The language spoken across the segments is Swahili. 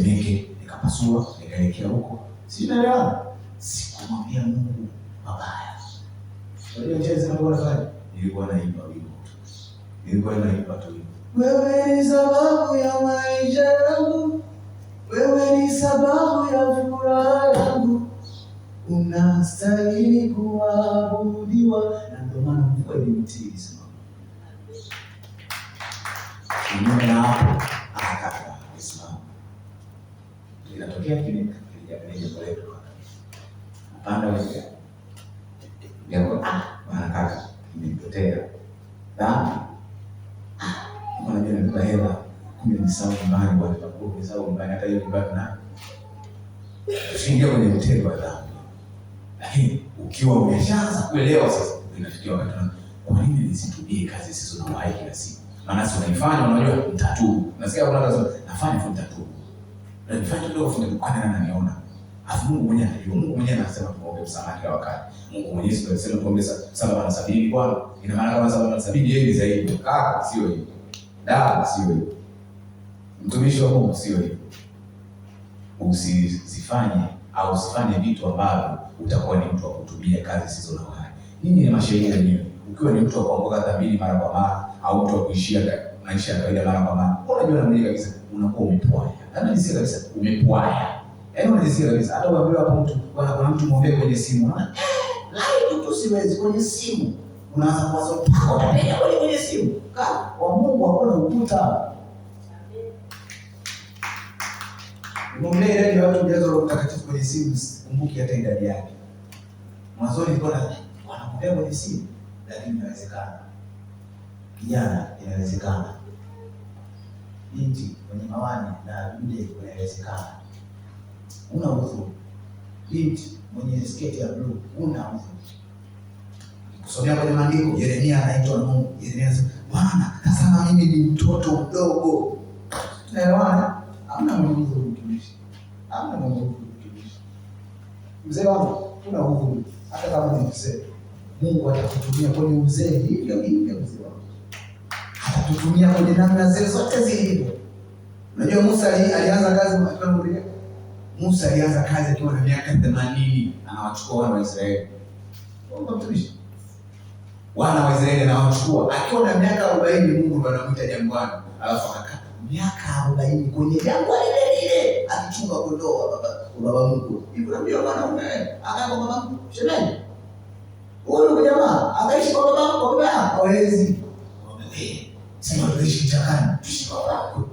nikapasua, nikaelekea huko. Sinaelewana. Sikumwambia Mungu mabaya. Ndio njia zinazofanya. Nilikuwa naimba wimbo. Nilikuwa naimba tu. Wewe ni sababu ya maisha yangu. Wewe ni sababu ya furaha yangu. Unastahili kuabudiwa. Na ndio maana Mungu alimtii sana. Kinyume na hapo akakata kusimama. Inatokea kile jambo letu. Panda wewe. Ndio maana kaka nimepotea. Dhambi. Mbona jana nilikuwa hela kunisahau mbali bwana kusahau mbali hata hiyo mbali na. Usiingie kwenye mtego wa dhambi. Lakini ukiwa umeshaanza kuelewa sasa inafikia wakati kwa nini nisitubie kazi zisizo na uhai kila siku? Maana sio unaifanya unajua mtatu. Nasikia kuna kazi nafanya kwa mtatu. Na nifanye ndio funde kwa nani ananiona. Afu Mungu mwenyewe anajua. Mungu mwenyewe anasema tuombe msamaha kila wakati. Mungu mwenyewe sio anasema tuombe 770 Bwana. Ina maana kama 770 yeye ni zaidi. Kaka sio hivyo. Dawa sio hivyo. Mtumishi wa Mungu sio hivyo. Usifanye au usifanye vitu ambavyo utakuwa ni mtu wa kutubia kazi zisizo na uhai. Nini ni mashairi yenyewe? Ukiwa ni mtu wa kuongoka dhambi mara kwa mara au mtu wa kuishia maisha ya kawaida mara kwa mara, unajua na mwenyewe kabisa unakuwa umepwaya. Hata nisikia kabisa umepwaya. Yaani unajisikia kabisa hata uambiwa hapo mtu kuna mtu muombe kwenye simu. Unaona? Live tu siwezi kwenye simu. Unaanza kuwaza utapenda kwenye simu. Kaka, wa Mungu hakuna ukuta. Muombe ile watu jazo wa mtakatifu kwenye simu, kumbuki hata idadi yake. Mwanzo nilikuwa wanaombea kwenye simu, lakini inawezekana. Kijana inawezekana. Binti kwenye mawani na yule inawezekana. Una udhuru. Binti mwenye sketi ya blue una udhuru. Kusomea kwenye maandiko Yeremia anaitwa na Mungu. Yeremia anasema, "Bwana, tazama mimi ni mtoto mdogo." Tunaelewana? Hamna Mungu mtumishi. Hamna Mungu mtumishi. Mzee wangu, una udhuru. Hata kama ni mzee, Mungu atakutumia kwenye uzee hivyo hivyo mzee wangu. Atakutumia kwenye namna zote zilivyo. Unajua Musa alianza kazi akiwa na umri. Musa alianza kazi akiwa na miaka 80, anawachukua wana wa Israeli. Mungu mtumishi. Wana wa Israeli anawachukua akiwa na miaka 40, Mungu ndo anamuita jangwani. Alafu akakaa miaka 40 kwenye jangwa lile akichunga kondoo wa baba Mungu. Hivyo ndio mwanaume akakaa kwa baba Mungu. Shemeni. Huyo jamaa akaishi kwa baba Mungu, baba hawezi. Wewe sema tuishi chakani, tuishi kwa baba.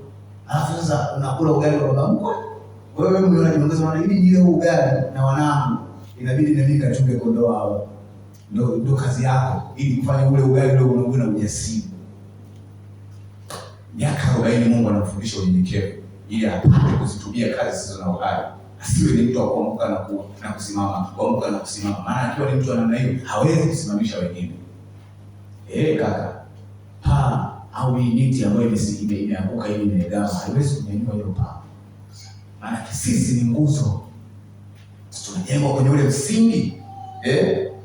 Alafu sasa unakula ugali wa baba Mungu. Wewe unajiongeza maana hivi ndio ugali na wanangu. Inabidi na mimi kachunge kondoo hao. Ndio kazi yako ili kufanya ule ugali ndio unakuwa na ujasiri. Miaka 40 Mungu anamfundisha unyenyekevu ili apate kuzitubia kazi zisizo na uhai. Asiwe ni mtu wa kuamka na kusimama, kuamka na kusimama. Maana akiwa ni mtu wa namna hiyo hawezi kusimamisha wengine. Kaka. Au miti ambayo imeanguka hivi imegama haiwezi kunyanyua hiyo paa. Maana sisi ni nguzo. Tunajengwa kwenye ule msingi.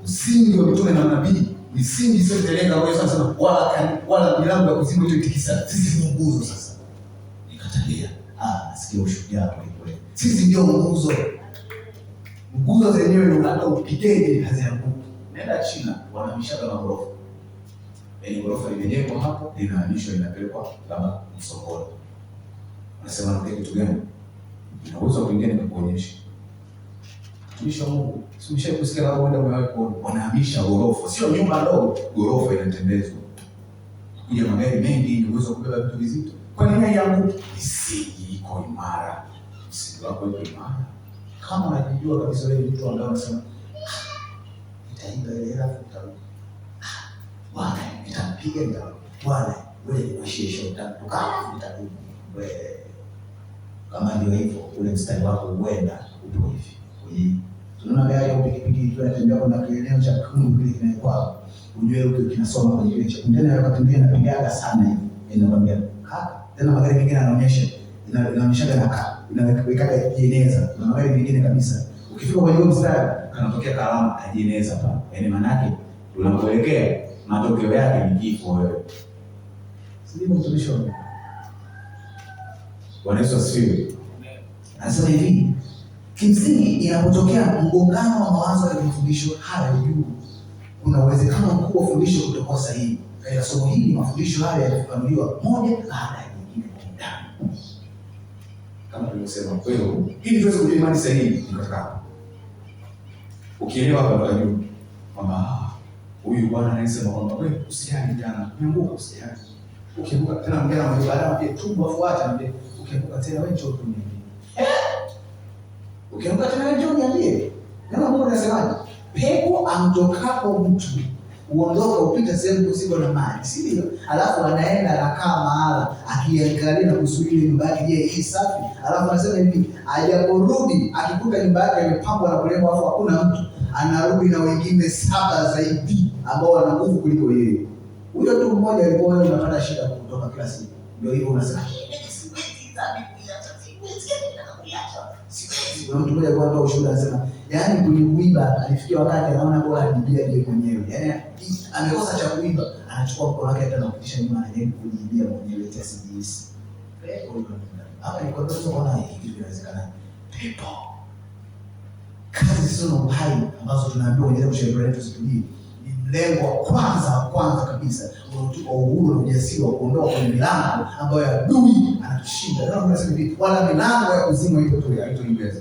Msingi wa mitume na nabii. Misingi sio iteleka wewe sasa wala milango ya kuzimu hiyo itikisa. Sisi ni nguzo sasa. Nikatalia. Nasikia ushujaa kule. Sisi ndio nguzo. Nguzo zenyewe unataka upigeni hazianguki. Nenda China wanamishaka magorofa. Yaani gorofa limejengwa hapo linahamishwa linapelekwa kama Msongoro. Wanasema ndio kitu gani? Unaweza kuingia na kuonyesha. Tumisha Mungu. Simshaye kusikia hapo wenda mwewe kuona. Wanahamisha gorofa. Sio nyumba ndogo, gorofa inatembezwa. Kuja magari mengi ili uweze kubeba vitu vizito. Kwa nini haianguki? Misingi iko imara. Msingi wako iko imara. Kama unajijua kabisa wewe mtu ambaye unasema nitaimba ile hela futarudi. Bwana, nitampiga ndio. Bwana, wewe ni mashesho utatukana nitarudi. Wewe kama ndio hivyo ule mstari wako uenda upo hivi. Tunaona gari au pikipiki tunatembea kwa kieneo cha kundu kile kinaitwa. Ujue huko kinasoma kwenye kile cha kundeni wakatembea na pigaga sana hivi. Inakwambia kaka. Tena magari mengine yanaonyesha inaonyesha inaweka jeneza. Na magari mengine kabisa. Ukifika kwenye huo mstari kanatokea kalama jeneza pale. Yaani maana yake tunapoelekea matokeo yake ni kifo wewe. Sisi mtumishi wa Bwana Yesu asifiwe. Anasema hivi, kimsingi inapotokea mgongano wa mawazo ya mafundisho haya juu, kuna uwezekano mkubwa wa fundisho kutokuwa sahihi. Katika somo hili mafundisho haya yanafafanuliwa moja baada ya nyingine kwa undani. Kama tulivyosema, kwa hiyo ili tuweze kujua imani sahihi ni katika ukielewa hapa utajua kwamba huyu bwana anasema kwamba wewe usijali jana, umeanguka usijali. Ukianguka tena mgeni mmoja baadaye pia tumbo afuata mbele. Ukianguka tena wewe njoo uniambie. Ukianguka tena wewe njoo uniambie. Neno Mungu linasemaje? Pepo amtokapo mtu uondoka upita sehemu kusiko na maji, si ndio? Alafu anaenda anakaa mahala akiangalia na kusubiri nyumba yake, je, hii safi? Alafu anasema hivi, ajaporudi akikuta nyumba yake imepambwa na kurembo alafu hakuna mtu, anarudi na wengine 7 zaidi ambao wana nguvu kuliko yeye. Huyo tu mmoja alikuwa anapata shida kutoka kila siku. Ndio hivyo unasema kuna mtu mmoja kwa ndio ushuhuda anasema, yaani kuiba alifikia wakati anaona bora ajibia yeye mwenyewe. Yaani amekosa cha kuiba, anachukua mkono wake hata anakutisha nyuma anajaribu kujibia mwenyewe ili asijihisi. Hapa ni kwa sababu tunaona hivi inawezekana. Pepo. Kazi zisizo na uhai ambazo tunaambiwa kwenye kitabu cha Ibrania tusitujie. Ni mlengo wa kwanza kabisa unaotupa uhuru na ujasiri wa kuondoka kwenye milango ambayo adui anatushinda. Ndio tunasema hivi, wala milango ya kuzimu ipo tu haitoiweza.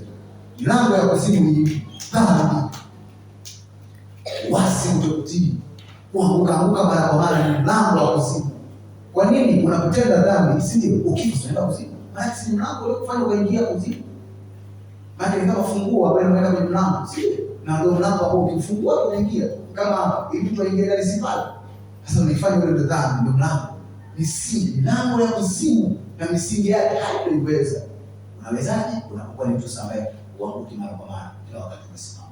Milango ya kuzimu ni dhambi. Wasi kutokutii. Kuanguka mara kwa mara ni mlango wa kuzimu. Kwa nini unapotenda dhambi? Si ndio ukifa unaenda kuzimu? Maana si mlango ule kufanya uingia kuzimu. Maana ni kama funguo ambayo unaenda kwenye mlango, si ndio? Na ndio mlango ambao ukifungua unaingia. Kama ili mtu aingie ndani si pale. Sasa unaifanya ile dhambi ndio mlango. Milango ya kuzimu na misingi yake haitoweza. Unawezaje? Unapokuwa ni mtu ambaye uanguki mara kwa mara kila wakati unasimama.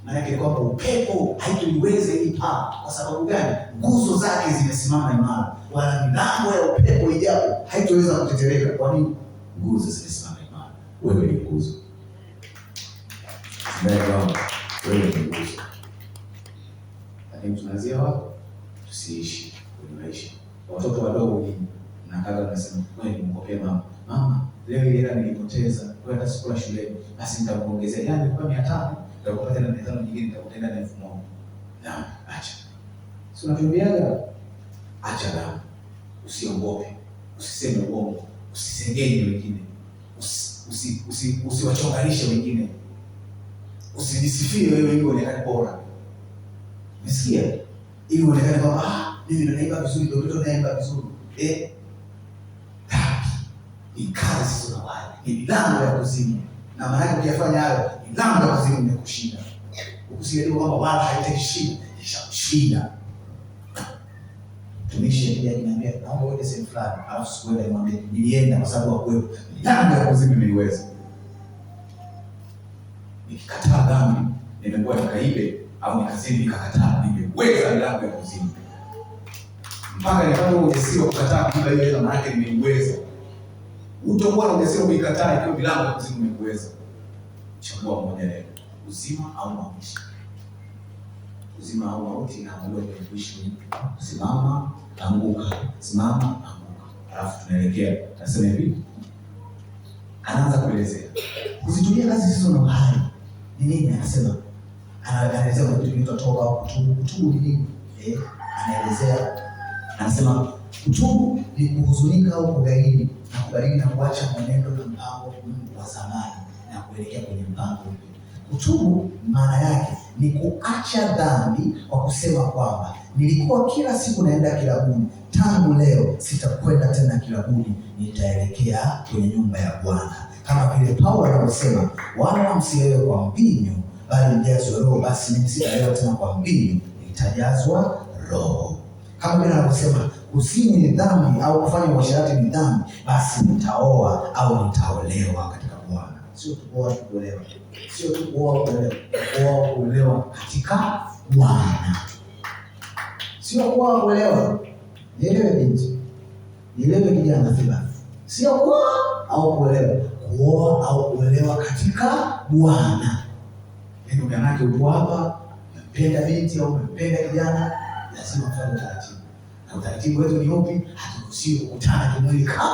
Maana yake ni kwamba upepo haitoweza hii paa. Kwa sababu gani? Nguzo zake zimesimama imara. Wala milango ya upepo ijapo haitoweza kutetereka. Kwa nini? Nguzo zimesimama imara. Wewe ni nguzo. Wewe ni nguzo. Lakini tunaanzia wapi? Tusiishi kwenye maisha. Watoto wadogo hivi mnakaa mnasema, wewe ni mkopea mama. Mama, leo ile hela nilipoteza, wewe hata sikula shuleni, basi nitakuongezea. Yaani kwa 500, nitakupa tena 500 nyingine nitakutenda na 1000. Na acha. Si unatuambiaga acha damu. Usiogope. Usiseme uongo. Usisengenye wengine. Usiwachonganishe wengine. Usijisifie wewe ili uonekane bora. Umesikia? Ili uonekane kwamba mimi ndo naimba vizuri, ndio mtoto naimba vizuri. Ni kazi zisizo na uhai. Ni milango ya kuzimu. Na maana yake ukifanya hayo, milango ya kuzimu imekushinda. Usielewe kwamba wala haitashinda, ishakushinda. Tumishi akija akiniambia, naomba uende sehemu fulani, alafu sikuenda, nimwambie nilienda kwa sababu hakuwepo. Milango ya kuzimu imeniweza. Nikikataa dhambi, nimekuwa nikaibe au nikazini nikakataa, nimeweza milango ya kuzimu. Mpaka nipate ujasiri wa kukataa kuiba hiyo hela, maana yake nimeiweza. Utakuwa na ujasiri wa kuikataa ikiwa milango ya kuzimu imekuweza. Chagua mmoja leo, uzima au mauti. Uzima au mauti inaamua kuishi. Simama, anguka. Simama, anguka. Alafu tunaelekea. Nasema hivi. Anaanza kuelezea. Kuzitumia kazi zisizo na uhai. Ni nini anasema? Anaelezea kwa kitu kinaitwa toba au kutubu. Kutubu ni nini? Anaelezea. Anasema kutubu ni kuhuzunika au kugairi na kubadili na kuacha mwenendo na mpango wa zamani na kuelekea kwenye mpango mpya. Kutubu maana yake ni kuacha dhambi kwa kusema kwamba nilikuwa kila siku naenda kilabuni, tangu leo sitakwenda tena kilabuni, nitaelekea kwenye nyumba ya Bwana. Kama vile Paulo anavyosema, wala msilewe kwa mvinyo, bali mjazwe Roho. Basi mimi sitalewa tena kwa mvinyo, nitajazwa Roho. Kama vile anavyosema kuzini ni dhambi au kufanya uasherati ni dhambi, basi nitaoa au nitaolewa katika Bwana. Sio tu kuoa kuolewa. Sio tu kuoa kuolewa. Kuoa kuolewa katika Bwana. Sio kuoa kuolewa. Nielewe binti. Nielewe kijana fulani. Sio kuoa au kuolewa. Kuoa au kuolewa katika Bwana. Ndio maana yake uko hapa, unapenda binti au unapenda kijana, lazima ufanye utaratibu. Na utaratibu wetu ni upi? Haturuhusiwi kukutana kimwili kabla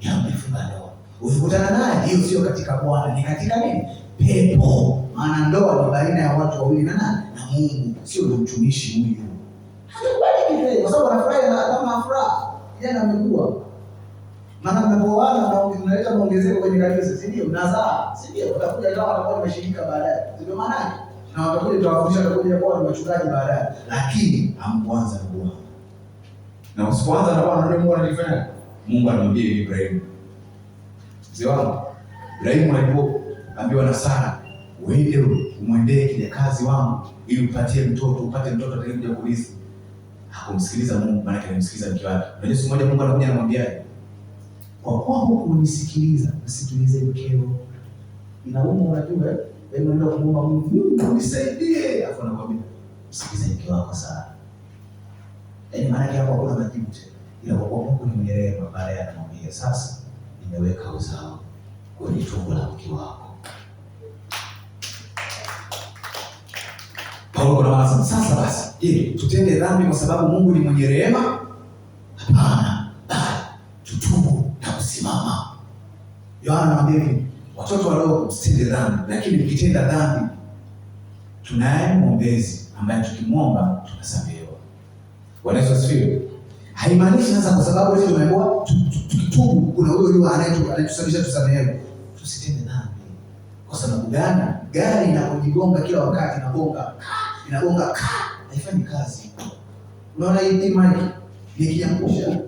ya kufunga ndoa. Ukikutana naye hiyo sio katika Bwana, ni katika nini? Pepo. Maana ndoa ni baina ya watu wawili na nani? Na Mungu, sio ndio mtumishi huyu. Hatukubali kile kwa sababu anafurahi kama furaha. Jana amekuwa. Maana mnapoana na mnaleta maongezeko kwenye kanisa, si ndio? Mnazaa, si ndio? Utakuja kama watakuwa wameshirika baadaye. Ndio maana yake. Na watakuja tutawafundisha watakuja kuwa ni wachungaji baadaye. Lakini hamkuanza na Bwana. Na usipoanza na Bwana ndio Mungu anafanya. Mungu anamwambia Ibrahimu. Mzee wangu, Ibrahimu alipoambiwa na Sara, uende umwendee kijakazi wangu ili upate mtoto atakayekuja kurithi. Hakumsikiliza Mungu, maana alimsikiliza mke wake. Unajua siku moja Mungu anakuja anamwambia, kwa kuwa hukunisikiliza, usikilize mkeo. Inauma, unajua wewe unaenda kumwomba Mungu, unisaidie. Afu anakuambia, usikilize mke wako Sara. Yaani maana yake hapo hakuna majibu tena. Ila kwa kuwa Mungu ni mwenye rehema, baadaye anamwambia, sasa nimeweka uzao kwenye tumbo la mke wako. Paulo anasema sasa basi, je, tutende dhambi kwa sababu Mungu ni mwenye rehema? Hapana, tutubu na kusimama. Yohana anamwambia watoto wadogo msitende dhambi, lakini mkitenda dhambi tunaye mwombezi ambaye tukimwomba tunasamehewa. Bwana Yesu asifiwe. Haimaanishi sasa kwa sababu wewe umeambiwa tukitubu kuna huyo anayetusababisha tusamehewe. Tusitende dhambi. Kwa sababu gani? Gari inapojigonga kila wakati inagonga haifanyi kazi. Unaona hii mic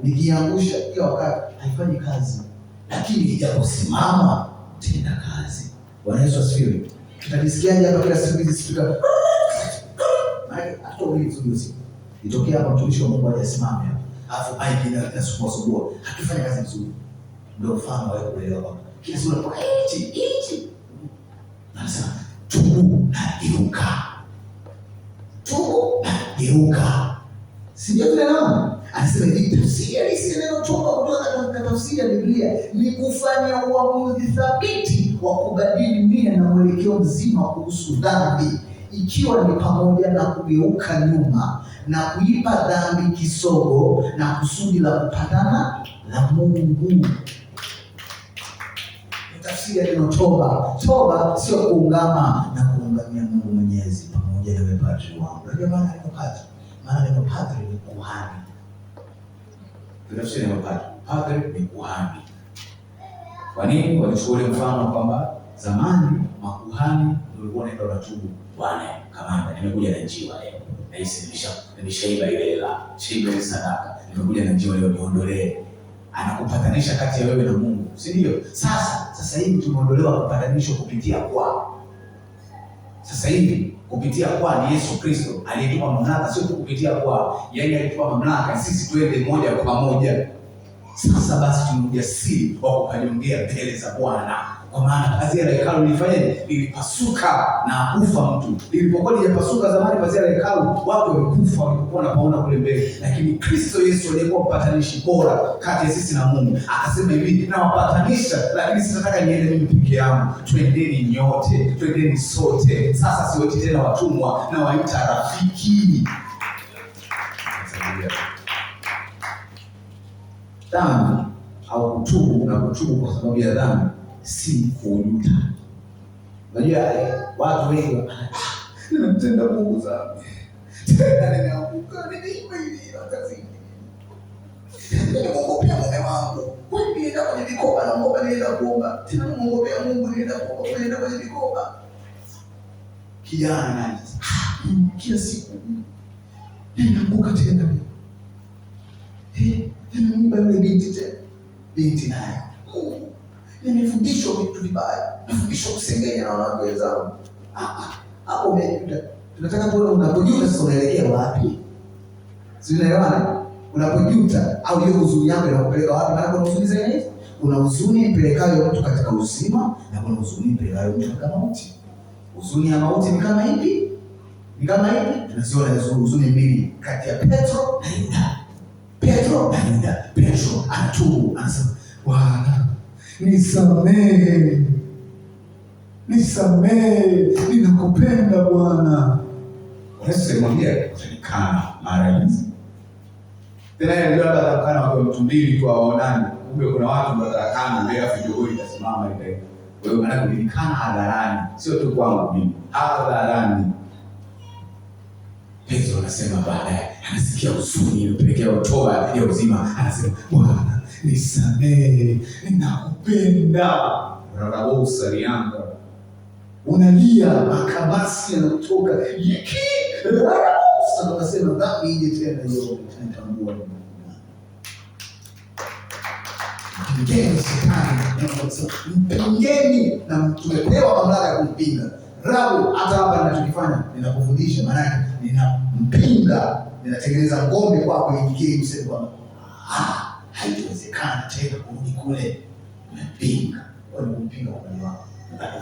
nikiangusha kila wakati haifanyi kazi. Lakini ijaposimama tenda kazi. Bwana Yesu asifiwe. Tutajisikiaje hapa kila siku hizi sifika? Hata ulizo itokea hapa mtumishi wa Mungu ajasimame hapa. Alafu mic inasumbua hakifanya kazi vizuri. Ndio mfano wa kuelewa hapa. Kila siku unapoka hichi. Nasema tubu na geuka. Tubu na geuka. Sio vile naona. Anasema hivi tafsiri neno toba kutoka katika tafsiri ya Biblia ni kufanya uamuzi thabiti wa kubadili nia na mwelekeo mzima kuhusu dhambi, ikiwa ni pamoja na kugeuka nyuma na kuipa dhambi kisogo na kusudi la kupatana na Mungu. Tafsiri ya neno toba. Toba sio kuungama na kuungamia Mungu Mwenyezi pamoja na wewe padri wangu. Unajua maana neno padri? Maana neno padri ni kuhani. Tafsiri ya padri. Padri ni kuhani. Kwa nini? Walichukua mfano kwamba zamani makuhani walikuwa wanaenda wanatubu, Bwana kamanda, nimekuja na njiwa leo. Na hisi nimeshaiba ile hela, shaiba ile sadaka. Nimekuja na njiwa leo niondolee. Anakupatanisha kati ya wewe na Mungu, si ndio? Sasa hivi tumeondolewa kupatanisho kupitia kwa. Sasa hivi kupitia kwa ni Yesu Kristo aliyetupa mamlaka, sio tu kupitia kwa. Yeye alitupa mamlaka sisi twende moja kwa moja. Sasa basi tuna ujasiri wa kupajongea mbele za Bwana. Kwa maana pazia la hekalu lilifanyaje? Lilipasuka na kufa mtu. Lilipokuwa lijapasuka zamani pazia la hekalu, watu walikufa walipokuwa wanapaona kule mbele. Lakini Kristo Yesu aliyekuwa mpatanishi bora kati ya sisi na Mungu, akasema hivi, nawapatanisha, lakini sitataka niende mimi peke yangu. Twendeni nyote, twendeni sote. Sasa siwaiti tena watumwa, na waita rafiki. Dhambi au kutubu na kutubu kwa sababu ya dhambi si kujuta. Unajua watu wengi nimemtenda Mungu dhambi. Tena nimeanguka, nimeiba hivi wakati. Nimemwogopea mume wangu. Kwani nienda kwenye vikoba na ngomba nienda kuomba. Tena nimemwogopea Mungu nienda kuomba, nienda kwenye vikoba. Kijana nani? Kila siku nimeanguka tena. Nimeiba yule binti tena. Binti naye. Nimefundishwa vitu vibaya. Nimefundishwa kusengenya na wanawake wenzangu. Hapo umejuta. Tunataka tuone unapojuta sasa unaelekea wapi? Si unaelewana? Unapojuta au hiyo huzuni yako inakupeleka wapi? Maana kuna huzuni zaidi hizi. Kuna huzuni ipelekayo mtu katika uzima na kuna huzuni ipelekayo mtu katika mauti. Huzuni ya mauti ni kama hivi. Ni kama hivi. Tunaziona hizo huzuni mbili kati ya Petro na Yuda. Petro anatubu, anasema, Bwana nisamehe, ninakupenda Bwana. Yesu alimwambia utanikana mara hizi. Tena yeye ndio labda atakana kwa mtu mbili tu aonane. kumbe kuna watu watarakana mbele ya video itasimama ile. Wewe maana kujulikana hadharani, sio tu kwangu mimi, hadharani. Petro anasema baadaye, anasikia huzuni imepelekea toba ya uzima, anasema Bwana nisamehe, ninakupenda. Rabosa lianga unalia, makabasi yanatoka yiki rabosa, anasema dhambi ije tena hiyo, tunatambua mpingeni shetani, mpingeni, na tumepewa mamlaka ya kumpinga. Rabu hata hapa ninachokifanya ninakufundisha, maana yake ninampinga, ninatengeneza ngome kwako ikikie mseme kwamba haitawezekana tena kurudi kule. Mpinga, wewe kumpinga kwa moyo wako, unataka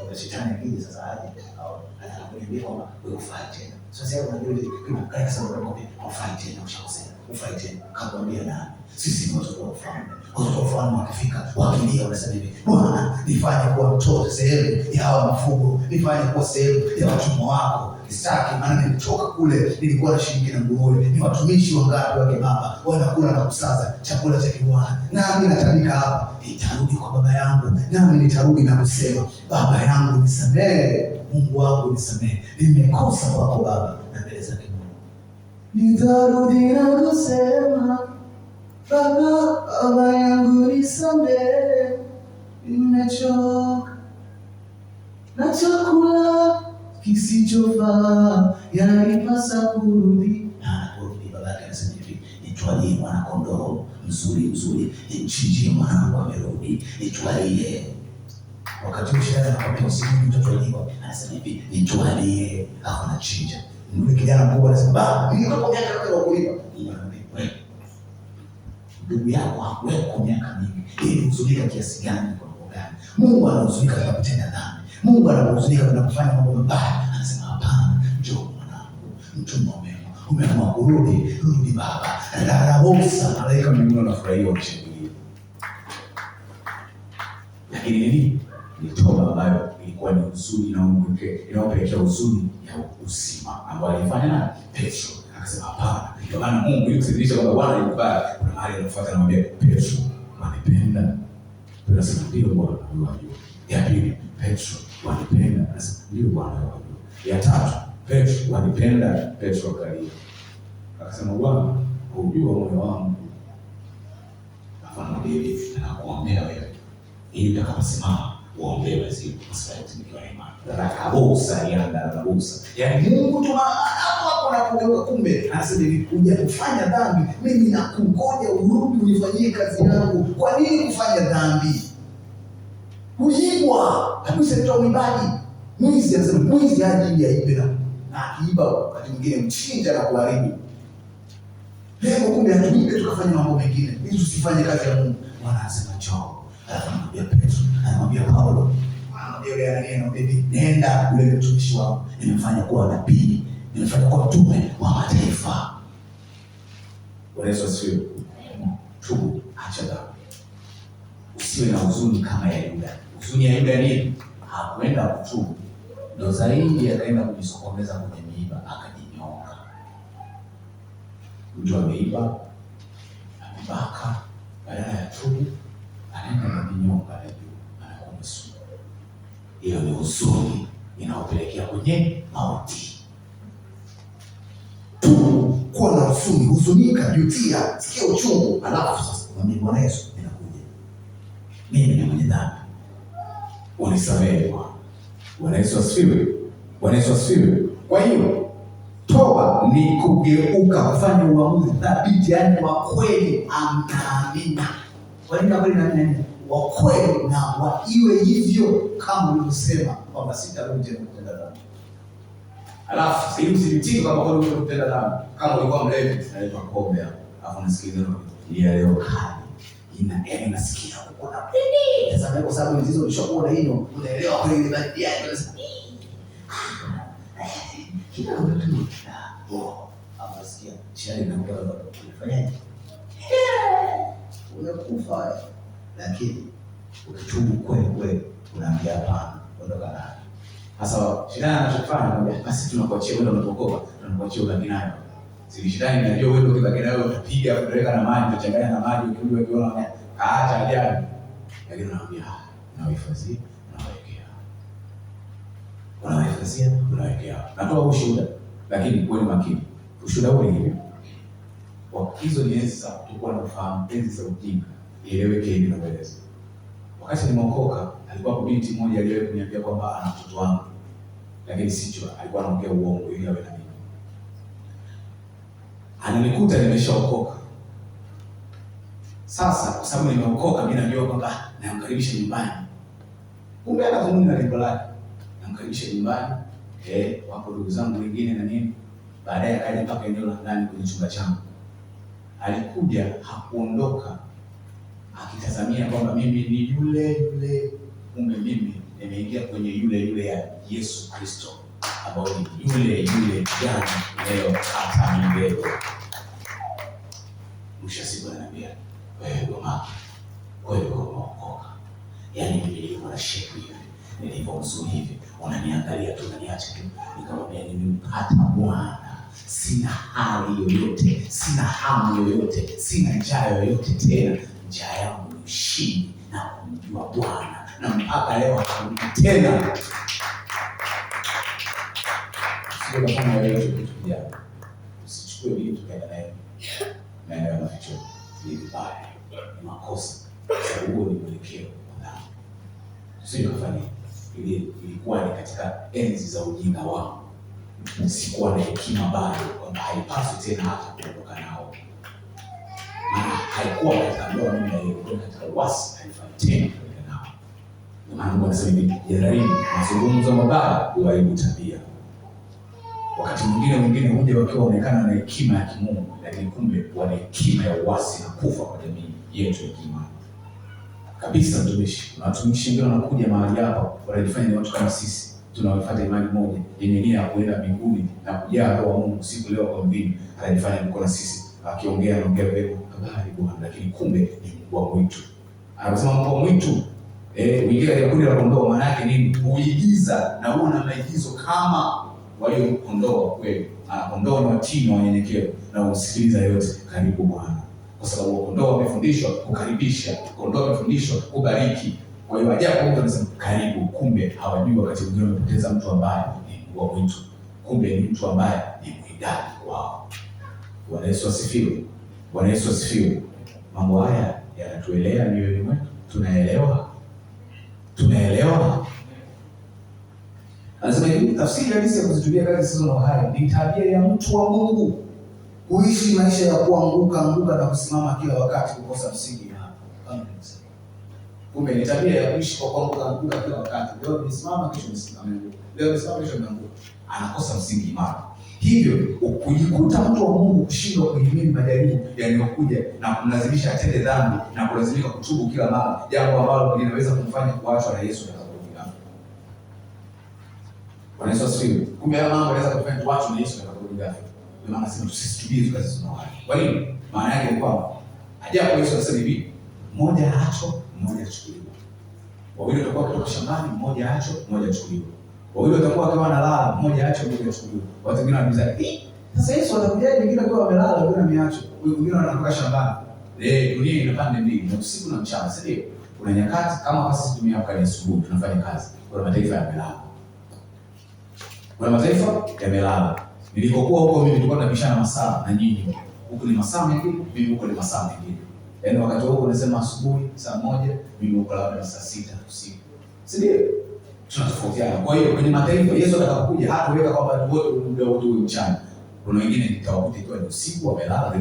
kwa shetani akija sasa aje au anakuambia kwamba wewe ufai tena. Sasa hapo unajua ile kile sababu kwamba ufai tena, ushakosea, ufai tena. Kakwambia nani? Sisi ni watoto wa ufalme. Watoto wa ufalme wakifika wakilia wanasema hivi, Bwana nifanye kuwa mtoto sehemu ya hawa mafugo, nifanye kuwa sehemu ya watumwa wako. Sitaki, maana nilitoka kule nilikuwa nashiriki na nguruwe. Ni watumishi wangapi wake baba wanakula na kusaza chakula cha kiwana, nami natabika hapa, nitarudi kwa baba yangu, nami nitarudi na kusema baba yangu nisamehe, Mungu wangu nisamehe, nimekosa kwako baba, na mbele zake Mungu nitarudi na kusema baba yangu nisamehe, nimechoka na chakula kisichofaa, yanipasa kurudi. Anaporudi babake anasema hivi, nitwalie mwana kondoo mzuri, nimchinjie mwanangu amerudi, nitwalie. Wakati mshahara anakwambia usiku mtatwaliwa, anasema hivi, nitwalie, hapo anachinja. Yule kijana mkubwa anasema baba, nilikuwa miaka yote nakulipa. Wewe ndugu yako hakuweko miaka mingi, ili huzunika kiasi gani kwa mambo gani? Mungu anahuzunika kwa kutenda dhambi. Mungu anahuzunika kwa kufanya mambo mabaya. Anasema hapana, njoo mwanangu, mtumwa mwema, umeamua kurudi, rudi baba. Rabosa, malaika mbinguni wanafurahia wakishangilia. Lakini nini? Ni toba ambayo ilikuwa ni huzuni inayopelekea huzuni ya uzima ambayo alifanya na Petro. Akasema hapana. Ndio maana Mungu yukusidisha kwamba Bwana yumbaya. Kuna mahali anafuata anamwambia Petro, wanipenda? Petro anasema ndio Bwana, unajua. Ya pili, Petro, wanipenda? Anasema ndio Bwana, unajua. Ya tatu, Petro, wanipenda? Petro akalia. Akasema Bwana, unajua moyo wangu. Afanya hivi, nakuombea wewe. Ili utakaposimama uombee wenzio kwa sababu tumekiwa na imani. Rakabosa yanda rabosa. Yaani Mungu hapo anakugeuka, kumbe anasema hivi, kuja kufanya dhambi, mimi nakungoja urudi unifanyie kazi yangu. Kwa nini kufanya dhambi? Kuibwa, kabisa mtu mwimbaji. Mwizi anasema mwizi haji ili aibe na akiiba wakati mwingine mchinja na kuharibu. Leo kumbe atuibe tukafanya mambo mengine, ili tusifanye kazi ya Mungu. Bwana anasema njoo. Anamwambia Petro, anamwambia Paulo, anamwambia yule ananiambia nenda yule mtumishi wako, nimemfanya kuwa nabii, nimemfanya kuwa mtume wa mataifa. Yesu asifiwe. Tubu, acha dhambi. Usiwe na huzuni kama ya Yuda. Huzuni ya Yuda ni hakwenda kutubu, ndio zaidi akaenda kujisokomeza kwenye miiba, akajinyonga. Mtu ameiba, amebaka, badala ya tubu anaenda na vinyonga na juu, anakuwa sumu. Hiyo ni huzuni inaopelekea kwenye mauti. Tubu, kuwa na huzuni, huzunika, jutia, sikia uchungu, alafu sasa mwambie Bwana Yesu, ninakuja. Mimi ni mwenye dhambi. Unisamehe Bwana. Bwana Yesu asifiwe. Bwana Yesu asifiwe. Kwa hiyo toba ni kugeuka, kufanya uamuzi thabiti, yaani wa kweli, amina. Walika kweli na nini? Wa kweli na wa iwe hivyo kama ulivyosema kwamba sitarudi tena kutenda dhambi. Alafu ili usithibitishe kwamba wewe unataka kutenda dhambi. Kama ulikuwa mlevi, unaitwa pombe hapo. Alafu unasikiliza ile leo kali. Inasikia uko na nini? Sasa kwa sababu hizo ulishakuwa na hilo, unaelewa kwa ile baadhi yake unasema kila mtu anasikia shari na kwa sababu unafanyaje? Unakufa. Lakini ukitubu kweli unaambia hapana, ondoka nayo. Sasa shetani anachofanya anambia basi tunakuachia wewe unapokopa, tunakuachia ubaki nayo. Shetani najua wewe ndio kibaki nayo utapiga kupeleka na maji, utachanganya na maji, ukirudi ukiona acha ajabu. Lakini naambia nawahifadhia, unawekea. Natoa ushuhuda, lakini kuweni makini. Ushuhuda huu ni hivi. Hizo ni enzi za kutokuwa na ufahamu, enzi za ujinga. Ieleweke hivi na kueleza. Wakati nimeokoka, alikuwa kwa binti mmoja aliyewahi kuniambia kwamba ana mtoto wangu. Lakini sicho, alikuwa anaongea uongo ili awe na mimi. Ananikuta nimeshaokoka. Sasa kwa sababu nimeokoka, mimi najua kwamba namkaribisha nyumbani. Kumbe hata kumuni na lengo lake. Namkaribisha nyumbani, wapo ndugu zangu wengine na nini. Baadaye akaja mpaka eneo la ndani kwenye chumba changu. Alikuja, hakuondoka akitazamia kwamba mimi ni yule. Kumbe mimi nimeingia kwenye yule ya Yesu Kristo, ambao ni yule jana, leo, hata milele. Mwisho siku ananiambia, wewe Goma, wewe umeokoka. Yaani mimi nilikuwa na shepu hivi, nilikuwa mzuri hivi, unaniangalia tu, unaniacha tu. Nikamwambia nimempata Bwana. Sina hali yoyote, sina hamu yoyote, sina njaa yoyote tena. Njaa yangu ni ushindi na kumjua Bwana, na mpaka leo hakurudi tena. Sio kama wewe kitu kijana. Usichukue vitu kaenda naye. Maeneo ya maficho ni vibaya, ni makosa. Sababu huo ni mwelekeo wa dhambi. Sio kufanya ilikuwa ni katika enzi za ujinga wangu. Sikuwa na hekima bado kwamba haipaswi tena hata kuondoka nao. Maana haikuwa katika ndoa mimi na yeye, katika uasi haifai tena kuondoka nao. Ndio maana Mungu anasema hivi, jaribu mazungumzo mabaya huharibu tabia. Wakati mwingine huja wakiwa waonekana na hekima ya kimungu, lakini kumbe wana hekima ya uasi na kufa kwa jamii yetu ya kiimani. Kabisa mtumishi. Na watumishi wengine wanakuja mahali hapa, wanajifanya ni watu kama sisi. Tunawafuata imani moja yenye nia ya kuenda mbinguni na kujaa roho wa Mungu. Siku leo kwa mbinguni anajifanya mko na sisi, akiongea wewe habari Bwana, lakini kumbe ni mbwa mwitu. Anasema mbwa mwitu uingie katika kundi la kondoo, maana yake nini? Uigiza na huo na maigizo kama wa hiyo kondoo kweli. Kondoo ni watii na wanyenyekevu na usikiliza yote, karibu Bwana. Kwa sababu kondoo wamefundishwa kukaribisha, kondoo wamefundishwa kubariki. Kwa hiyo ajabu mtu anasema karibu, kumbe hawajui wakati mwingine wamepoteza mtu ambaye ni mbwa mwitu. Kumbe ni mtu ambaye ni mwidadi kwao. Bwana Yesu asifiwe. Bwana Yesu asifiwe. Mambo haya yanatuelea mioyoni mwetu. Tunaelewa. Anasema hivi, tafsiri halisi ya kuzitumia kazi zisizo na uhai ni tabia ya mtu wa Mungu kuishi maisha ya kuanguka na kusimama kila wakati, kukosa msingi hapa. Kumbe ni tabia ya kuishi kwa kuanguka kila wakati. Leo nisimama, kesho nisimame. Leo nisimama, kesho nianguka. Anakosa msingi imara. Hivyo ukijikuta mtu wa Mungu kushindwa kuhimili majaribu yanayokuja na kumlazimisha atende dhambi na kulazimika kutubu kila mara, jambo ambalo linaweza kumfanya kuachwa na Yesu atakaporudi. Bwana Yesu asifiwe. Kumbe haya mambo yanaweza kufanya tuachwe na Yesu atakaporudi. Ndio maana sisi tusitubie kazi zisizo na uhai. Kwa nini? Maana yake ni kwamba ajabu Yesu anasema hivi, mmoja aacho, mmoja achukuliwe. Wawili watakuwa kutoka shambani, mmoja aacho, mmoja achukuliwe. Wawili watakuwa kama wanalala, mmoja aacho, mmoja achukuliwe. Watu wengine wanabizana, sasa Yesu atakujaje wengine kwa wamelala, wengine wameacho, wengine wanatoka shambani. Dunia ina pande mbili, na usiku na mchana, si ndio? Kuna nyakati kama sisi tumeamka ni asubuhi tunafanya kazi. Kuna mataifa yamelala. Nilikokuwa huko mimi nilikuwa nabishana masaa na nyinyi. Huko ni masaa mengine, mimi huko ni masaa mengine. Yaani wakati huo unasema asubuhi saa 1, mimi huko labda saa 6 usiku. Si ndio? Tunatofautiana. Kwa hiyo kwenye mataifa Yesu atakapokuja hataweka kwamba wote muda wote uwe mchana. Kuna wengine nitawakuta ikiwa ni usiku wamelala,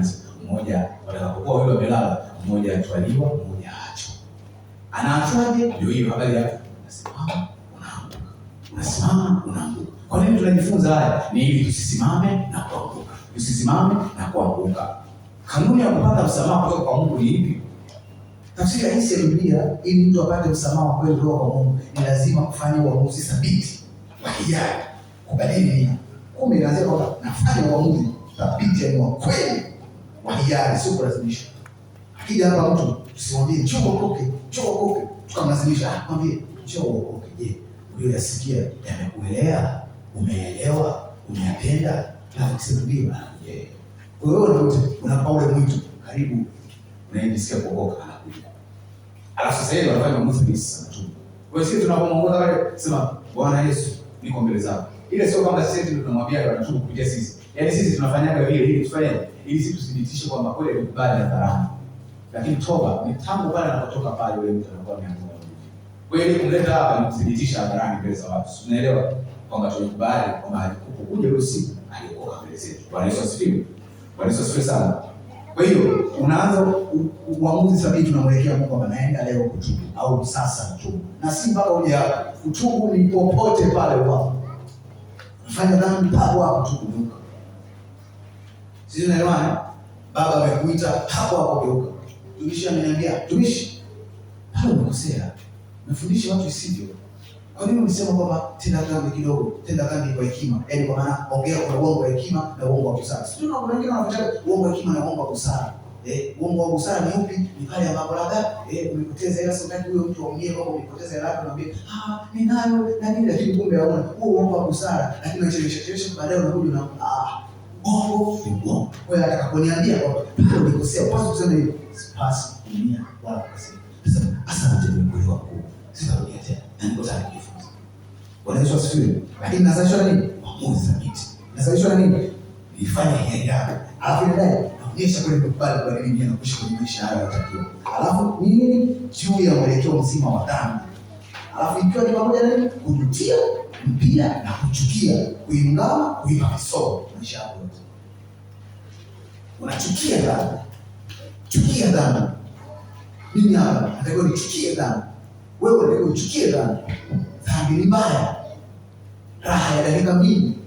mmoja watakapokuwa wale wamelala, mmoja atwaliwa, mmoja aachwa. Anaachwaje? Ndio hiyo habari yake. Unasimama, unaanguka. Kwa nini tunajifunza haya? Ni ili tusisimame na kuanguka. Tusisimame na kuanguka. Kanuni ya kupata msamaha kutoka kwa Mungu ni ipi? Tafsiri rahisi ya Biblia, ili mtu apate msamaha wa kweli kutoka kwa Mungu, ni lazima kufanya uamuzi thabiti wa hiari, kubadili nia. Kumbe lazima kwamba nafanya uamuzi thabiti yani wa kweli wa hiari, sio kulazimisha. Akija hapa mtu tusimwambie njoo uokoke, tukamlazimisha, mwambie njoo uokoke. Je, uliyosikia yamekuelea? Umeelewa? Umeyapenda? Na kusema ndio, Kwa hiyo unapa ule mwito, karibu unajisikia kuokoka anakuja. Alafu sasa hivi wanafanya maamuzi binafsi sana tu. Kwa hiyo sisi tunapomuongoza wale sema Bwana Yesu niko mbele zako. Ile sio kama sisi ndio tunamwambia wanatubu kupitia sisi. Yaani sisi tunafanyaga vile ili tufanye ili sisi tuthibitishe kwamba kweli alikubali hadharani. Lakini toba ni tangu pale anapotoka pale yule mtu anakuwa ameamua. Kwa hiyo kumleta hapa ni kuthibitisha hadharani mbele za watu. Unaelewa kwamba tulikubali kwamba alipokuja ile siku aliokoka mbele zetu. Bwana Yesu asifiwe. Bwana Yesu asifiwe sana. Kwa hiyo unaanza uamuzi sahihi, tunamwelekea Mungu kwamba naenda leo kutubu au sasa kutubu. Na si mpaka uje hapa. Kutubu ni popote pale wapo. Unafanya dhambi hapo hapo tubu geuka. Sisi tunaelewana? Baba amekuita hapo hapo geuka. Tumishi ameniambia, tumishi, hapo umekosea. Nafundisha watu isivyo. Kwa nini unisema kwamba tenda dhambi kidogo, tenda dhambi kwa hekima? Yaani kwa maana ongea kwa uongo wa hekima na uongo wa busara. Sio kuna wengine wanafanya uongo wa hekima na uongo wa busara. Uongo wa busara ni upi? Ni pale ambapo labda umepoteza hela, sio huyo mtu aumie kwamba umepoteza hela yako, anambia ninayo na nini, lakini kumbe hauna. Huo uongo wa busara, lakini unachelewesha baadaye unarudi na uongo ni uongo. Kwa hiyo atakaponiambia kwamba pale ulikosea, upaswa kusema hivi, sipasi kuumia wala kukosea. Sasa asante nimekuelewa kwa sitarudia tena. Na niko tayari kujifunza. Bwana Yesu asifiwe. Lakini nazalishwa na nini? Maamuzi thabiti. Nazalishwa na nini? Nifanye hiari. Alafu ndani naonyesha kweli kukubali kwa nini na kuishi kwenye maisha haya yatakiwa. Alafu nini? Juu ya mwelekeo mzima wa dhambi. Alafu ikiwa ni pamoja na nini? Kujutia, mpia na kuchukia, kuingama, kuipa kisogo maisha yako yote. Unachukia dhambi. Chukia dhambi. Mimi hapa nataka nichukie dhambi. Wewe unataka uchukie dhambi. Dhambi ni mbaya. Raha ya dakika mbili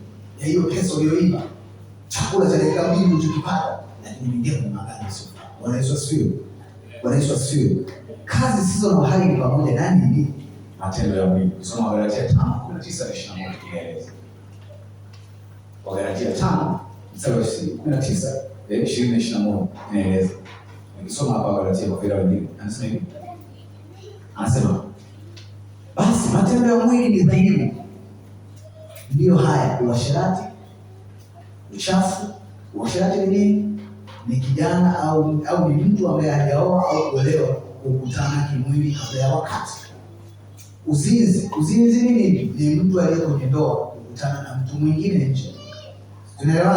ya hiyo pesa uliyoiba, chakula cha dakika mbili ulichokipata, lakini mwingine kuna magari sio. Bwana Yesu asifiwe. Bwana Yesu asifiwe. Kazi zisizo na uhai ni pamoja na nini? Matendo ya mwili. Kusoma Wagalatia 5:19-21 kieleza. Wagalatia 5:19-21 inaeleza. Nikisoma hapa Wagalatia kwa vile wengine anasema hivi. Anasema basi matendo ya mwili ni dhaifu. Ndiyo haya: uasherati, uchafu. Uasherati ni nini? Ni kijana au ni mtu ambaye hajaoa au kuolewa kukutana kimwili kabla ya wakati. Uzinzi ni nini? Ni mtu aliye kwenye ndoa kukutana na mtu mwingine nje. Tunaelewana?